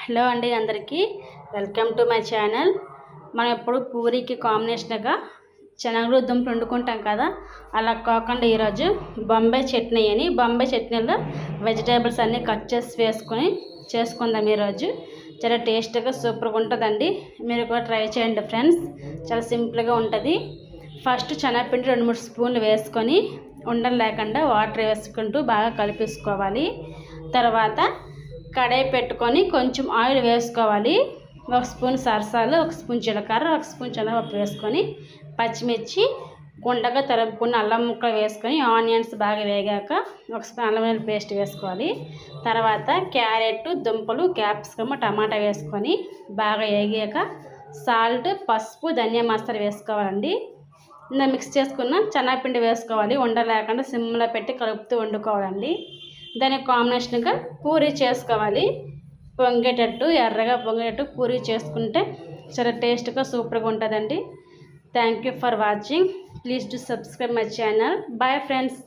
Hello అండి అందరికీ welcome to my channel. మనం ఎప్పుడు పూరీకి కాంబినేషన్గా శనగలు దుంపలు వండుకుంటాం కదా, అలా కాకుండా ఈరోజు బొంబాయి చట్నీలో వెజిటేబుల్స్ అన్నీ కట్ చేసి వేసుకొని చేసుకుందాం. ఈరోజు చాలా టేస్ట్గా సూపర్గా ఉంటుందండి. మీరు కూడా ట్రై చేయండి ఫ్రెండ్స్. చాలా సింపుల్గా ఉంటుంది. ఫస్ట్ శనగపిండి 2-3 స్పూన్లు వేసుకొని ఉండలు లేకుండా వాటర్ వేసుకుంటూ బాగా కలిపేసుకోవాలి. తర్వాత కడాయి పెట్టుకొని కొంచెం ఆయిల్ వేసుకోవాలి. 1 స్పూన్ సరసాలు, 1 స్పూన్ జీలకర్ర, 1 స్పూన్ శనగపప్పు వేసుకొని పచ్చిమిర్చి గుండగా తరుపుకున్న అల్లం ముక్కలు వేసుకొని ఆనియన్స్ బాగా వేగాక 1 స్పూన్ అల్లం వెల్లుల్లి పేస్ట్ వేసుకోవాలి. తర్వాత క్యారెట్, దుంపలు, క్యాప్సికమ్, టమాటా వేసుకొని బాగా వేగాక సాల్ట్, పసుపు, ధనియా మసాలా వేసుకోవాలండి. ఇంకా మిక్స్ చేసుకున్న శనగపిండి వేసుకోవాలి. ఉండలు లేకుండా సిమ్లో పెట్టి కలుపుతూ వండుకోవాలండి. దానికి కాంబినేషన్గా పూరీ చేసుకోవాలి. పొంగేటట్టు ఎర్రగా పొంగేటట్టు పూరీ చేసుకుంటే చాలా టేస్ట్గా సూపర్గా ఉంటుందండి. Thank you for watching. Please to subscribe my channel. Bye friends.